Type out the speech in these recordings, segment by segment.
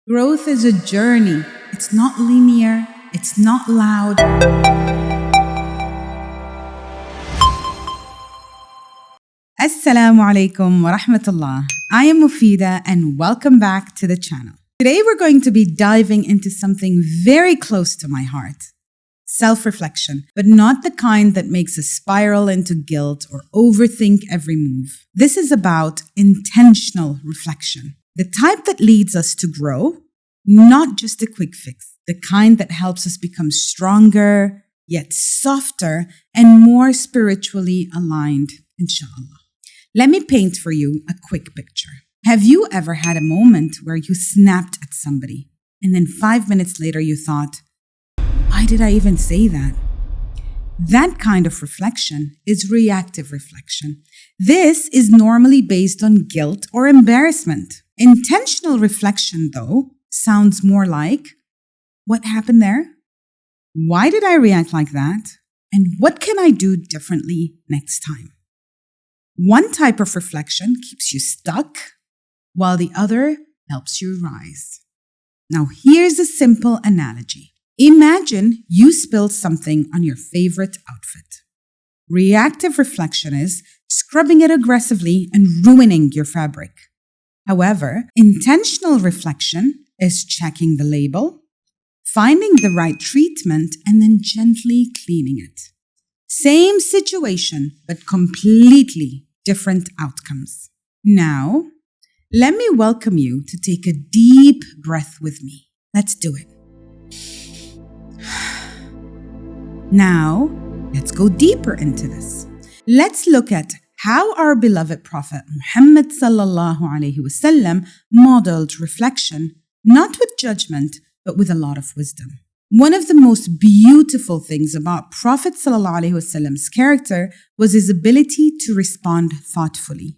Growth is a journey. It's not linear. It's not loud. Assalamu alaikum wa rahmatullah. I am Mufida and welcome back to the channel. Today we're going to be diving into something very close to my heart. Self-reflection, but not the kind that makes us spiral into guilt or overthink every move. This is about intentional reflection. The type that leads us to grow, not just a quick fix. The kind that helps us become stronger, yet softer and more spiritually aligned, inshallah. Let me paint for you a quick picture. Have you ever had a moment where you snapped at somebody and then 5 minutes later you thought, why did I even say that? That kind of reflection is reactive reflection. This is normally based on guilt or embarrassment. Intentional reflection, though, sounds more like, what happened there? Why did I react like that? And what can I do differently next time? One type of reflection keeps you stuck, while the other helps you rise. Now, here's a simple analogy. Imagine you spilled something on your favorite outfit. Reactive reflection is scrubbing it aggressively and ruining your fabric. However, intentional reflection is checking the label, finding the right treatment, and then gently cleaning it. Same situation, but completely different outcomes. Now, let me welcome you to take a deep breath with me. Let's do it. Now, let's go deeper into this. Let's look at how our beloved Prophet Muhammad sallallahu alaihi wasallam modeled reflection, not with judgment, but with a lot of wisdom. One of the most beautiful things about Prophet sallallahu alaihi wasallam's character was his ability to respond thoughtfully.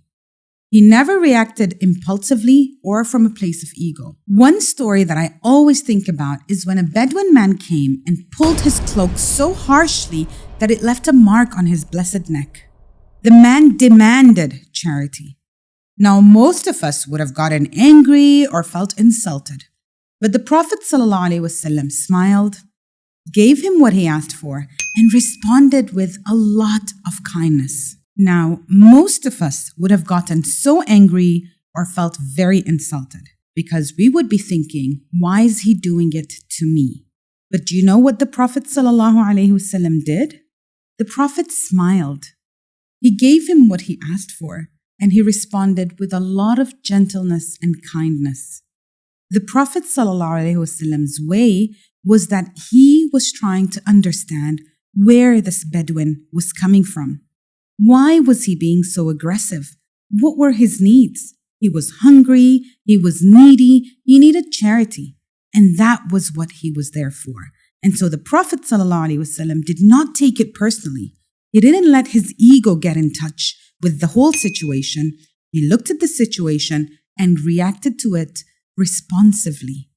He never reacted impulsively or from a place of ego. One story that I always think about is when a Bedouin man came and pulled his cloak so harshly that it left a mark on his blessed neck. The man demanded charity. Now, most of us would have gotten angry or felt insulted. But the Prophet ﷺ smiled, gave him what he asked for, and responded with a lot of kindness. Now, most of us would have gotten so angry or felt very insulted because we would be thinking, why is he doing it to me? But do you know what the Prophet ﷺ did? The Prophet smiled. He gave him what he asked for, and he responded with a lot of gentleness and kindness. The Prophet ﷺ's way was that he was trying to understand where this Bedouin was coming from. Why was he being so aggressive? What were his needs? He was hungry, he was needy, he needed charity. And that was what he was there for. And so the Prophet ﷺ did not take it personally. He didn't let his ego get in touch with the whole situation. He looked at the situation and reacted to it responsively,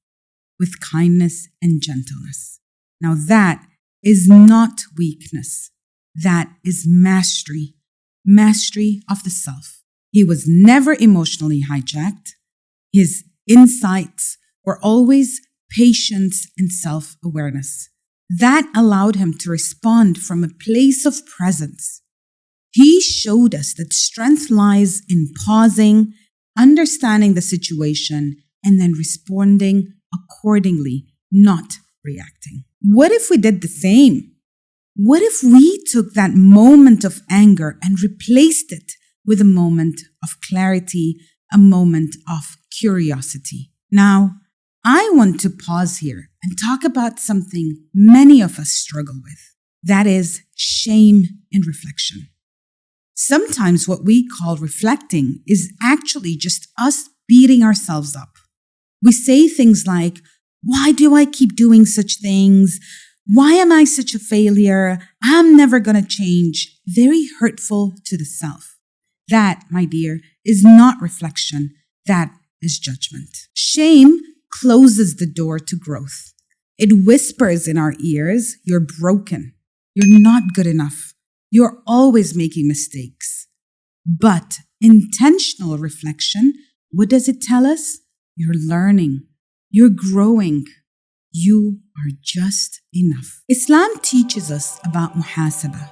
with kindness and gentleness. Now that is not weakness. That is mastery of the self. He was never emotionally hijacked. His insights were always patience and self-awareness. That allowed him to respond from a place of presence. He showed us that strength lies in pausing, understanding the situation, and then responding accordingly, not reacting. What if we did the same? What if we took that moment of anger and replaced it with a moment of clarity, a moment of curiosity? Now, I want to pause here and talk about something many of us struggle with. That is shame in reflection. Sometimes what we call reflecting is actually just us beating ourselves up. We say things like, why do I keep doing such things? Why am I such a failure? I'm never going to change. Very hurtful to the self. That, my dear, is not reflection. That is judgment. Shame closes the door to growth. It whispers in our ears, you're broken. You're not good enough. You're always making mistakes. But intentional reflection, what does it tell us? You're learning. You're growing. You are just enough. Islam teaches us about muhasabah.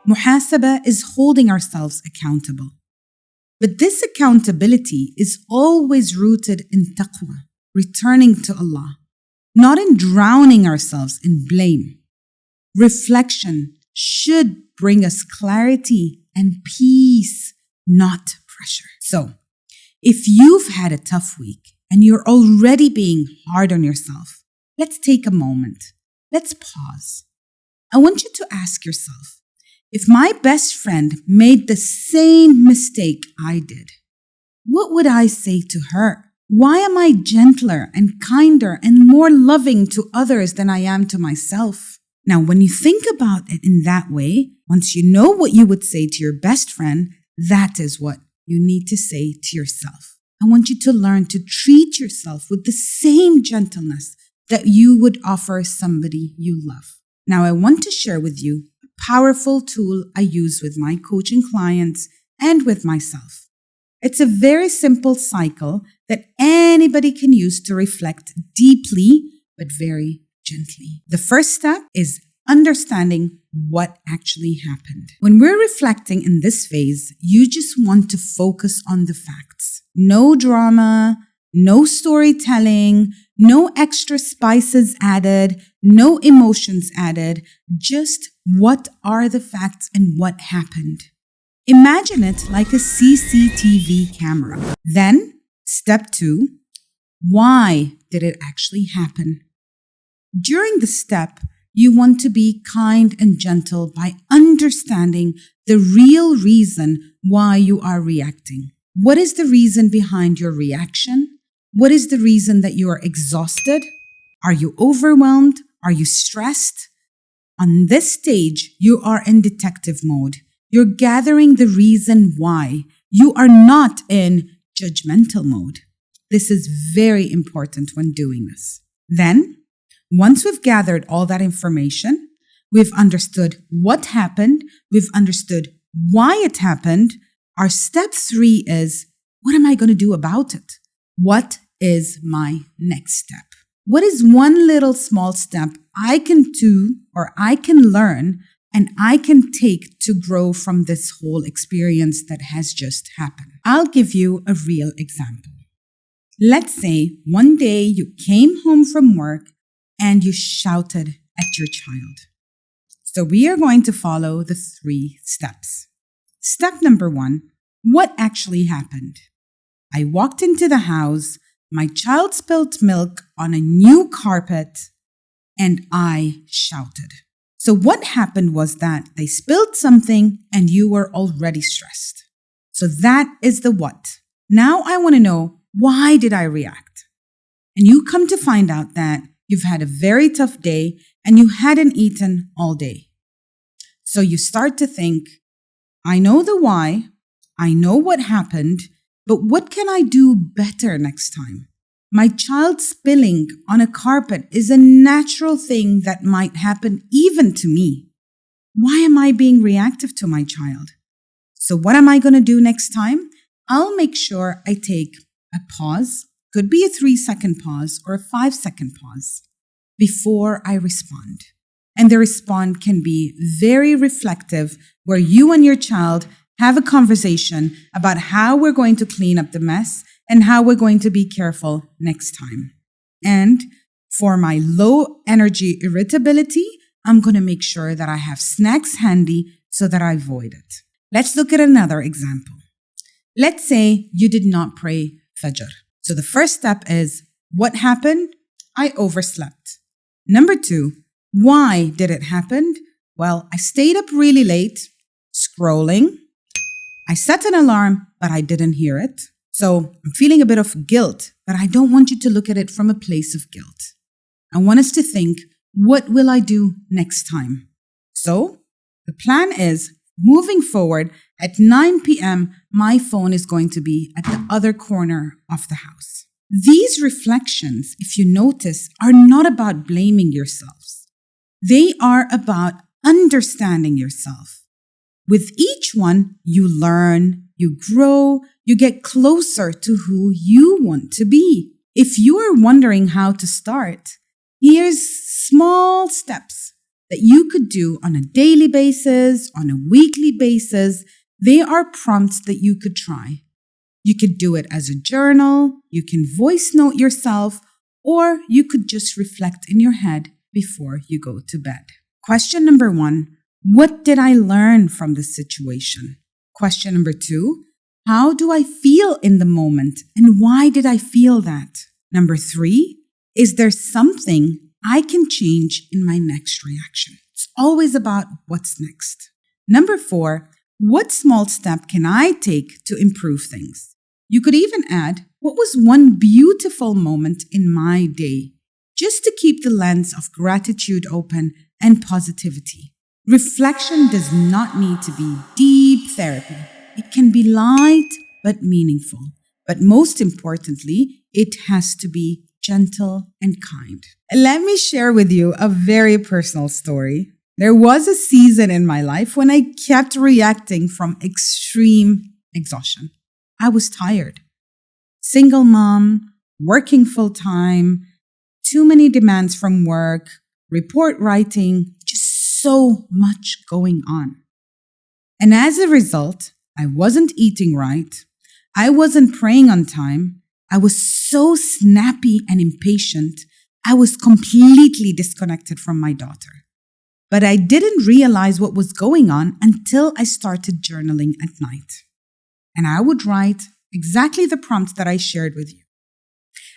Muhasabah is holding ourselves accountable. But this accountability is always rooted in taqwa, returning to Allah, not in drowning ourselves in blame. Reflection should bring us clarity and peace, not pressure. So, if you've had a tough week and you're already being hard on yourself, let's take a moment. Let's pause. I want you to ask yourself, if my best friend made the same mistake I did, what would I say to her? Why am I gentler and kinder and more loving to others than I am to myself? Now, when you think about it in that way, once you know what you would say to your best friend, that is what you need to say to yourself. I want you to learn to treat yourself with the same gentleness that you would offer somebody you love. Now, I want to share with you a powerful tool I use with my coaching clients and with myself. It's a very simple cycle that anybody can use to reflect deeply, but very gently. The first step is understanding what actually happened. When we're reflecting in this phase, you just want to focus on the facts. No drama, no storytelling, no extra spices added, no emotions added, just what are the facts and what happened. Imagine it like a CCTV camera. Then, step 2, why did it actually happen? During the step, you want to be kind and gentle by understanding the real reason why you are reacting. What is the reason behind your reaction? What is the reason that you are exhausted? Are you overwhelmed? Are you stressed? On this stage, you are in detective mode. You're gathering the reason why. You are not in judgmental mode. This is very important when doing this. Then, once we've gathered all that information, we've understood what happened, we've understood why it happened, our step 3 is, what am I going to do about it? What is my next step? What is one little small step I can do or I can learn and I can take to grow from this whole experience that has just happened? I'll give you a real example. Let's say one day you came home from work and you shouted at your child. So we are going to follow the 3 steps. Step number 1, what actually happened? I walked into the house, my child spilled milk on a new carpet, and I shouted. So what happened was that they spilled something and you were already stressed. So that is the what. Now I want to know, why did I react? And you come to find out that you've had a very tough day and you hadn't eaten all day. So you start to think, I know the why, I know what happened, but what can I do better next time? My child spilling on a carpet is a natural thing that might happen even to me. Why am I being reactive to my child? So what am I going to do next time? I'll make sure I take a pause, could be a 3-second pause or a 5-second pause, before I respond. And the response can be very reflective, where you and your child have a conversation about how we're going to clean up the mess and how we're going to be careful next time. And for my low energy irritability, I'm going to make sure that I have snacks handy so that I avoid it. Let's look at another example. Let's say you did not pray Fajr. So the first step is, what happened? I overslept. Number 2, why did it happen? Well, I stayed up really late, scrolling. I set an alarm, but I didn't hear it. So I'm feeling a bit of guilt, but I don't want you to look at it from a place of guilt. I want us to think, what will I do next time? So the plan is, moving forward, at 9 p.m., my phone is going to be at the other corner of the house. These reflections, if you notice, are not about blaming yourselves. They are about understanding yourself. With each one, you learn, you grow, you get closer to who you want to be. If you are wondering how to start, here's small steps that you could do on a daily basis, on a weekly basis. They are prompts that you could try. You could do it as a journal, you can voice note yourself, or you could just reflect in your head before you go to bed. Question number 1, what did I learn from this situation? Question number 2, how do I feel in the moment and why did I feel that? Number 3, is there something I can change in my next reaction? It's always about what's next. Number 4, what small step can I take to improve things? You could even add, what was one beautiful moment in my day? Just to keep the lens of gratitude open and positivity. Reflection does not need to be deep therapy. It can be light but meaningful. But most importantly, it has to be gentle and kind. Let me share with you a very personal story. There was a season in my life when I kept reacting from extreme exhaustion. I was tired. Single mom, working full time, too many demands from work, report writing, just so much going on. And as a result, I wasn't eating right. I wasn't praying on time. I was so snappy and impatient. I was completely disconnected from my daughter. But I didn't realize what was going on until I started journaling at night. And I would write exactly the prompts that I shared with you.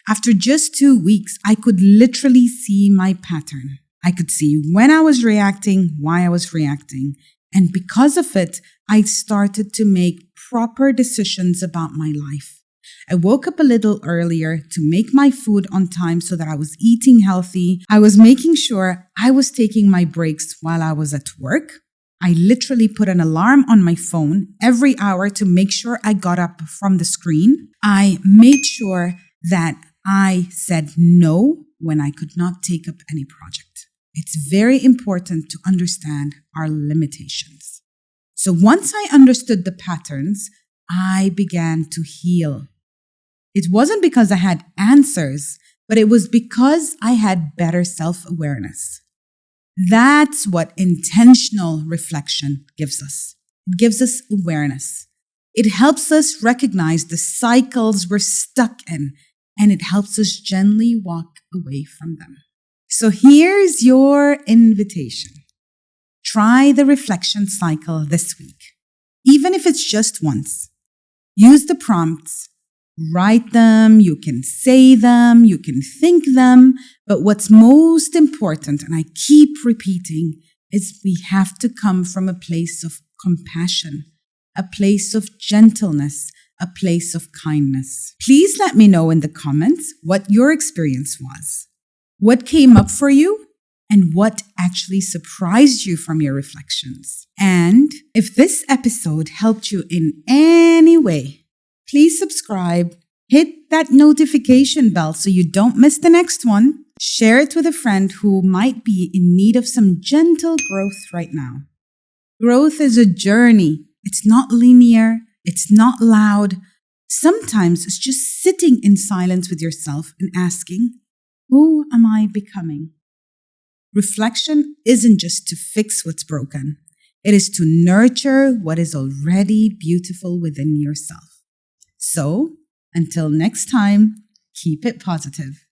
After just 2 weeks, I could literally see my pattern. I could see when I was reacting, why I was reacting. And because of it, I started to make proper decisions about my life. I woke up a little earlier to make my food on time so that I was eating healthy. I was making sure I was taking my breaks while I was at work. I literally put an alarm on my phone every hour to make sure I got up from the screen. I made sure that I said no when I could not take up any project. It's very important to understand our limitations. So once I understood the patterns, I began to heal. It wasn't because I had answers, but it was because I had better self-awareness. That's what intentional reflection gives us. It gives us awareness. It helps us recognize the cycles we're stuck in, and it helps us gently walk away from them. So here's your invitation. Try the reflection cycle this week, even if it's just once. Use the prompts. Write them, you can say them, you can think them, but what's most important, and I keep repeating, is we have to come from a place of compassion, a place of gentleness, a place of kindness. Please let me know in the comments what your experience was, what came up for you, and what actually surprised you from your reflections. And if this episode helped you in any way, please subscribe, hit that notification bell so you don't miss the next one. Share it with a friend who might be in need of some gentle growth right now. Growth is a journey. It's not linear. It's not loud. Sometimes it's just sitting in silence with yourself and asking, who am I becoming? Reflection isn't just to fix what's broken. It is to nurture what is already beautiful within yourself. So, until next time, keep it positive.